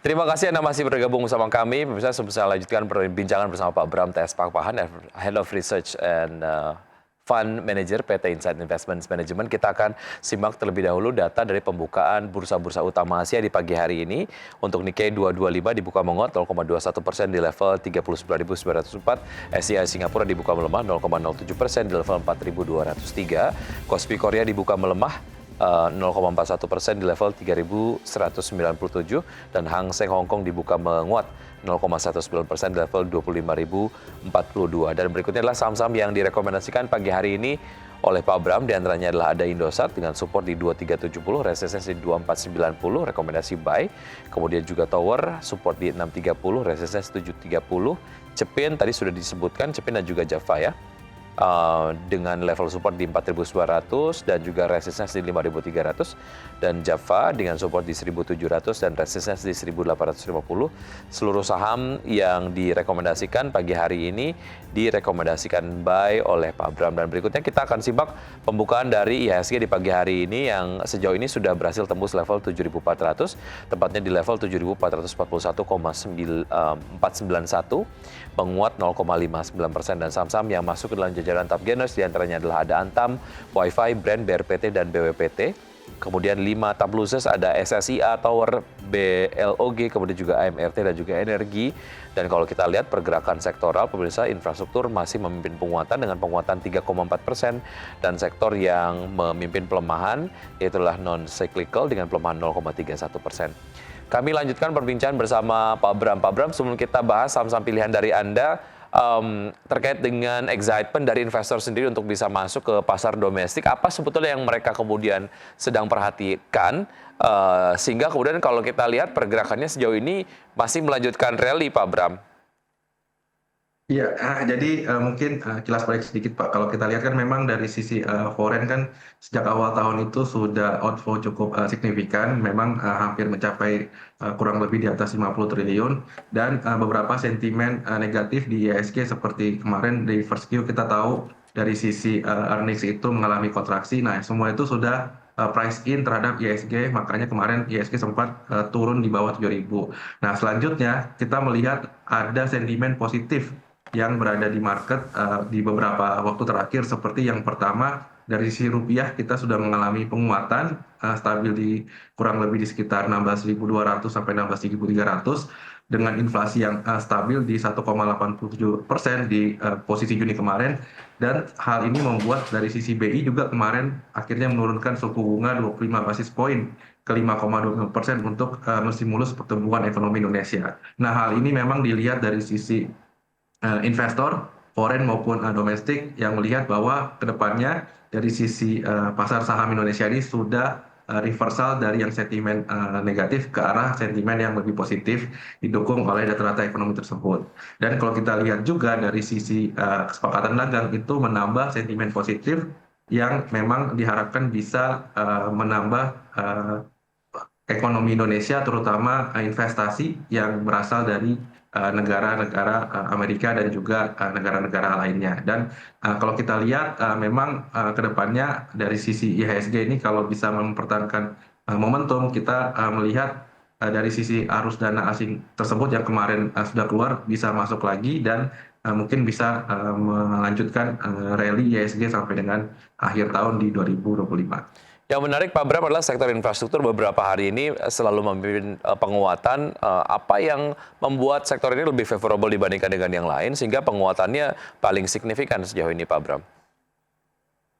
Terima kasih Anda masih bergabung bersama kami. Pemirsa, saya lanjutkan perbincangan bersama Pak Bram T.S. Pakpahan, Head of Research and Fund Manager PT Insight Investment Management. Kita akan simak terlebih dahulu data dari pembukaan bursa-bursa utama Asia di pagi hari ini. Untuk Nikkei 225 dibuka menguat 0,21% di level 39.904. SCI Singapura dibuka melemah 0,07% di level 4.203. Kospi Korea dibuka melemah 0,41% di level 3.197 dan Hang Seng Hong Kong dibuka menguat 0,19% di level 25.042. Dan berikutnya adalah saham-saham yang direkomendasikan pagi hari ini oleh Pak Bram, diantaranya adalah ada Indosat dengan support di 2370, resistance di 2490, rekomendasi buy. Kemudian juga Tower, support di 630, resistance 730. Cepin tadi sudah disebutkan, Cepin dan juga Java ya. Dengan level support di 4.900 dan juga resistance di 5.300, dan Java dengan support di 1.700 dan resistance di 1.850. Seluruh saham yang direkomendasikan pagi hari ini direkomendasikan buy oleh Pak Bram. Dan berikutnya kita akan simak pembukaan dari IHSG di pagi hari ini yang sejauh ini sudah berhasil tembus level 7.400, tepatnya di level 7.441,491, menguat 0,59%, dan saham-saham yang masuk ke dalam jajaran top gainers diantaranya adalah ada Antam, Wi-Fi, Brand, BRPT, dan BWPT. Kemudian 5 top losers ada SSIA, Tower, BLOG, kemudian juga AMRT dan juga Energi. Dan kalau kita lihat pergerakan sektoral, pemirsa, infrastruktur masih memimpin penguatan dengan penguatan 3,4%, dan sektor yang memimpin pelemahan yaitulah non-cyclical dengan pelemahan 0,31%. Kami lanjutkan perbincangan bersama Pak Bram. Pak Bram, sebelum kita bahas saham-saham pilihan dari Anda, terkait dengan excitement dari investor sendiri untuk bisa masuk ke pasar domestik, apa sebetulnya yang mereka kemudian sedang perhatikan, sehingga kemudian kalau kita lihat pergerakannya sejauh ini masih melanjutkan rally, Pak Bram? Iya, jadi mungkin kilas balik sedikit Pak. Kalau kita lihat kan memang dari sisi foreign kan sejak awal tahun itu sudah outflow cukup signifikan, memang hampir mencapai kurang lebih di atas 50 triliun, dan beberapa sentimen negatif di IHSG seperti kemarin di first Q kita tahu dari sisi earnings itu mengalami kontraksi. Nah, semua itu sudah price in terhadap IHSG, makanya kemarin IHSG sempat turun di bawah 7.000. Nah, selanjutnya kita melihat ada sentimen positif yang berada di market di beberapa waktu terakhir, seperti yang pertama dari sisi rupiah kita sudah mengalami penguatan stabil di kurang lebih di sekitar 16.200 sampai 16.300 dengan inflasi yang stabil di 1,87% di posisi Juni kemarin, dan hal ini membuat dari sisi BI juga kemarin akhirnya menurunkan suku bunga 25 basis poin ke 5,25% untuk menstimulus pertumbuhan ekonomi Indonesia. Nah, hal ini memang dilihat dari sisi investor foreign maupun domestik yang melihat bahwa kedepannya dari sisi pasar saham Indonesia ini sudah reversal dari yang sentimen negatif ke arah sentimen yang lebih positif didukung oleh data-data ekonomi tersebut. Dan kalau kita lihat juga dari sisi kesepakatan dagang itu menambah sentimen positif yang memang diharapkan bisa menambah ekonomi Indonesia, terutama investasi yang berasal dari negara-negara Amerika dan juga negara-negara lainnya. Dan kalau kita lihat memang kedepannya dari sisi IHSG ini kalau bisa mempertahankan momentum, kita melihat dari sisi arus dana asing tersebut yang kemarin sudah keluar bisa masuk lagi, dan mungkin bisa melanjutkan rally IHSG sampai dengan akhir tahun di 2025. Yang menarik, Pak Bram, adalah sektor infrastruktur beberapa hari ini selalu memimpin penguatan. Apa yang membuat sektor ini lebih favorable dibandingkan dengan yang lain, sehingga penguatannya paling signifikan sejauh ini, Pak Bram?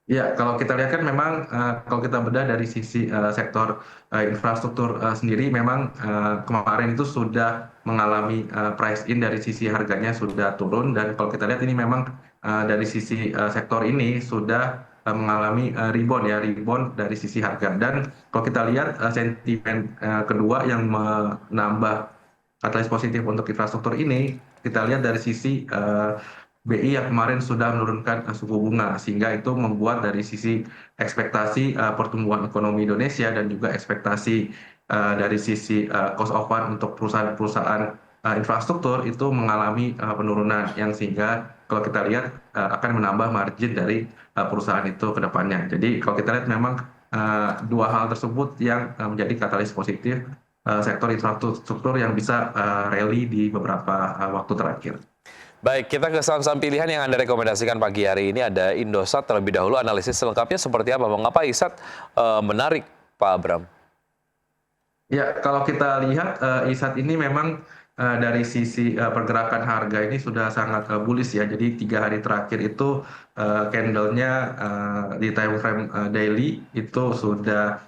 Ya, kalau kita lihat kan memang kalau kita bedah dari sisi sektor infrastruktur sendiri, memang kemarin itu sudah mengalami price in dari sisi harganya sudah turun, dan kalau kita lihat ini memang dari sisi sektor ini sudah mengalami rebound dari sisi harga. Dan kalau kita lihat sentimen kedua yang menambah katalis positif untuk infrastruktur ini, kita lihat dari sisi BI yang kemarin sudah menurunkan suku bunga, sehingga itu membuat dari sisi ekspektasi pertumbuhan ekonomi Indonesia dan juga ekspektasi dari sisi cost of fund untuk perusahaan-perusahaan infrastruktur itu mengalami penurunan, yang sehingga kalau kita lihat akan menambah margin dari perusahaan itu ke depannya. Jadi kalau kita lihat memang dua hal tersebut yang menjadi katalis positif sektor infrastruktur yang bisa rally di beberapa waktu terakhir. Baik, kita ke saham-saham pilihan yang Anda rekomendasikan pagi hari ini. Ada Indosat terlebih dahulu, analisis selengkapnya seperti apa? Mengapa ISAT menarik, Pak Abram? Ya, kalau kita lihat ISAT ini memang dari sisi pergerakan harga ini sudah sangat bullish ya. Jadi 3 hari terakhir itu candle-nya di time frame daily itu sudah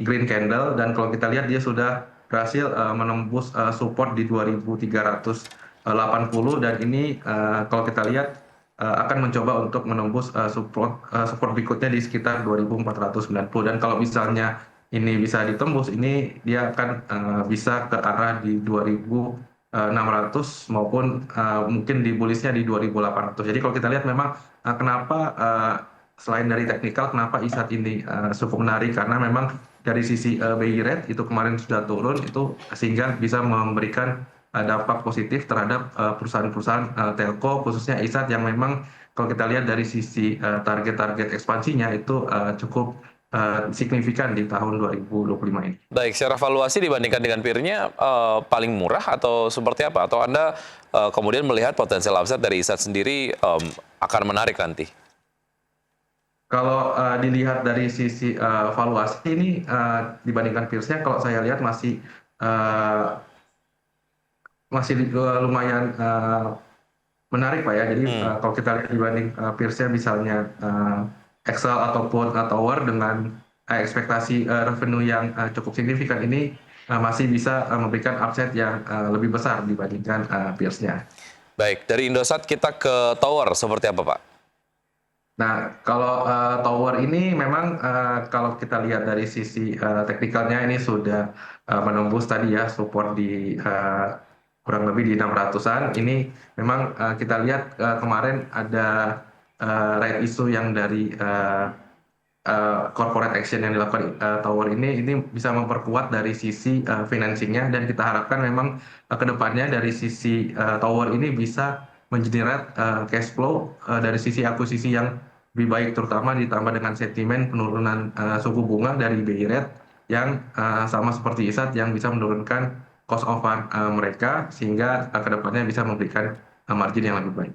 green candle, dan kalau kita lihat dia sudah berhasil menembus support di 2380, dan ini kalau kita lihat akan mencoba untuk menembus support berikutnya di sekitar 2490, dan kalau misalnya ini bisa ditembus, ini dia akan bisa ke arah di 2600 maupun mungkin di bullishnya di 2800. Jadi kalau kita lihat memang kenapa selain dari teknikal, kenapa ISAT ini cukup menarik, karena memang dari sisi BI rate itu kemarin sudah turun, itu sehingga bisa memberikan dampak positif terhadap perusahaan-perusahaan telco, khususnya ISAT yang memang kalau kita lihat dari sisi target-target ekspansinya itu cukup signifikan di tahun 2025 ini. Baik, secara valuasi dibandingkan dengan peer-nya paling murah atau seperti apa? Atau Anda kemudian melihat potensial upside dari ISAT sendiri akan menarik nanti? Kalau dilihat dari sisi valuasi ini dibandingkan peers-nya, kalau saya lihat uh, masih lumayan menarik Pak ya. Jadi kalau kita lihat dibanding peers-nya misalnya Excel ataupun Tower dengan ekspektasi revenue yang cukup signifikan, ini masih bisa memberikan upside yang lebih besar dibandingkan peers-nya. Baik, dari Indosat kita ke Tower, seperti apa Pak? Nah, kalau tower ini memang kalau kita lihat dari sisi teknikalnya ini sudah menembus tadi ya support di kurang lebih di 600-an. Ini memang kita lihat kemarin ada right issue yang dari corporate action yang dilakukan tower ini bisa memperkuat dari sisi financingnya, dan kita harapkan memang ke depannya dari sisi tower ini bisa mengenerate cash flow dari sisi akuisisi yang lebih baik, terutama ditambah dengan sentimen penurunan suku bunga dari BI rate yang sama seperti ISAT yang bisa menurunkan cost of fund mereka, sehingga ke depannya bisa memberikan margin yang lebih baik.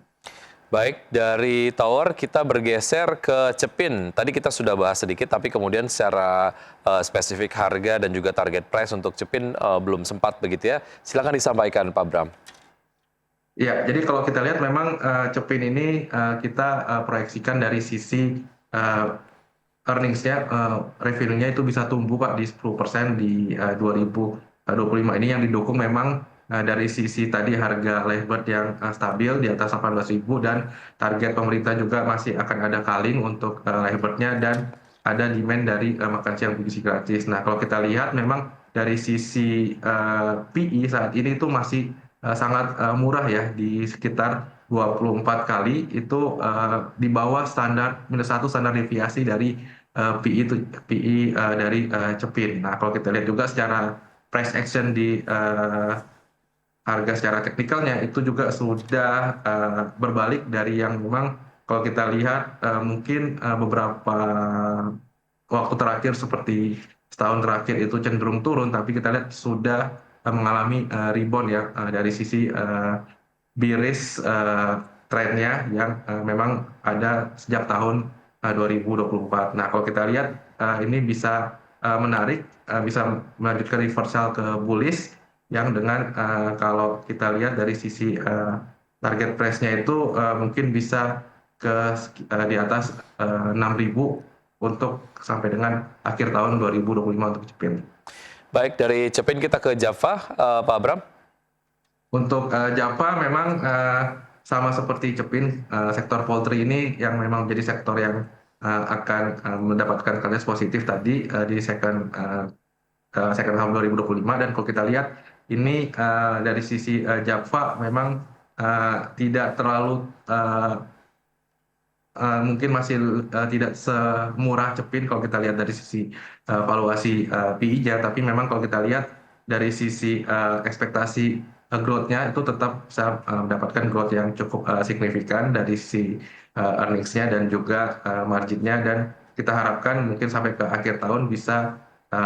Baik, dari Tower kita bergeser ke Cepin. Tadi kita sudah bahas sedikit, tapi kemudian secara spesifik harga dan juga target price untuk Cepin belum sempat begitu ya. Silakan disampaikan Pak Bram. Ya, jadi kalau kita lihat memang Cepin ini kita proyeksikan dari sisi earnings-nya, revenue-nya itu bisa tumbuh Pak di 10% di 2025 ini, yang didukung memang dari sisi tadi harga labor yang stabil di atas 18.000, dan target pemerintah juga masih akan ada culling untuk labor-nya, dan ada demand dari makan siang gizi gratis. Nah, kalau kita lihat memang dari sisi PE saat ini itu masih sangat murah ya, di sekitar 24 kali, itu di bawah standar -1 standar deviasi dari PE dari Cepin. Nah, kalau kita lihat juga secara price action di harga secara teknikalnya itu juga sudah berbalik dari yang memang kalau kita lihat mungkin beberapa waktu terakhir seperti setahun terakhir itu cenderung turun, tapi kita lihat sudah mengalami rebound ya dari sisi bearish trennya yang memang ada sejak tahun 2024. Nah, kalau kita lihat ini bisa menarik, bisa melanjutkan reversal ke bullish, yang dengan kalau kita lihat dari sisi target price-nya itu mungkin bisa ke di atas 6.000 untuk sampai dengan akhir tahun 2025 untuk Cepin. Baik, dari Cepin kita ke Java, Pak Abram. Untuk Java memang sama seperti Cepin, sektor poultry ini yang memang menjadi sektor yang akan mendapatkan katalis positif tadi di second half 2025, dan kalau kita lihat ini dari sisi Java memang tidak terlalu mungkin masih tidak semurah Cepin kalau kita lihat dari sisi valuasi PI-nya, tapi memang kalau kita lihat dari sisi ekspektasi growth-nya itu tetap bisa mendapatkan growth yang cukup signifikan dari sisi earnings-nya dan juga margin-nya, dan kita harapkan mungkin sampai ke akhir tahun bisa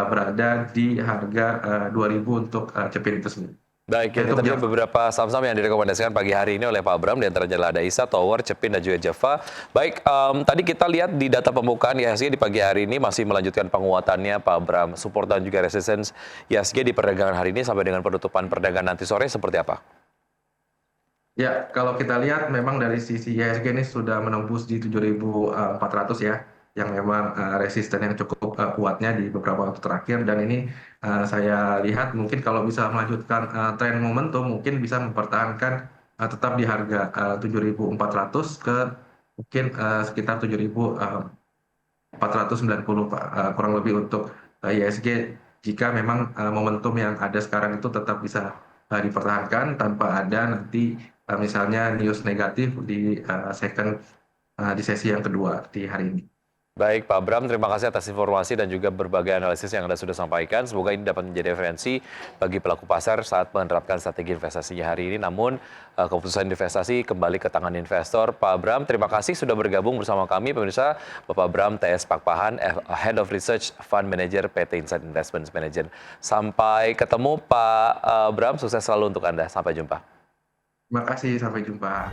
berada di harga 2.000 untuk Cepin itu sendiri. Baik, Nah, ini itu tadi Java. beberapa saham-saham yang direkomendasikan pagi hari ini oleh Pak Abram, di antaranya Lada Isa, Tower, Cepin, dan juga Java. Baik, tadi kita lihat di data pembukaan IHSG di pagi hari ini masih melanjutkan penguatannya Pak Abram. Support dan juga resistance IHSG di perdagangan hari ini sampai dengan penutupan perdagangan nanti sore seperti apa? Ya, kalau kita lihat memang dari sisi IHSG ini sudah menembus di 7.400 ya, yang memang resisten yang cukup kuatnya di beberapa waktu terakhir. Dan ini saya lihat mungkin kalau bisa melanjutkan tren momentum, mungkin bisa mempertahankan tetap di harga 7.400 ke mungkin sekitar 7.490 Pak, kurang lebih untuk IHSG, jika memang momentum yang ada sekarang itu tetap bisa dipertahankan tanpa ada nanti misalnya news negatif di di sesi yang kedua di hari ini. Baik, Pak Abram, terima kasih atas informasi dan juga berbagai analisis yang Anda sudah sampaikan. Semoga ini dapat menjadi referensi bagi pelaku pasar saat menerapkan strategi investasinya hari ini. Namun, keputusan investasi kembali ke tangan investor. Pak Abram, terima kasih sudah bergabung bersama kami, pemirsa. Bapak Abram TS Pakpahan, Head of Research Fund Manager PT Insight Investments Manager. Sampai ketemu, Pak Abram. Sukses selalu untuk Anda. Sampai jumpa. Terima kasih, sampai jumpa.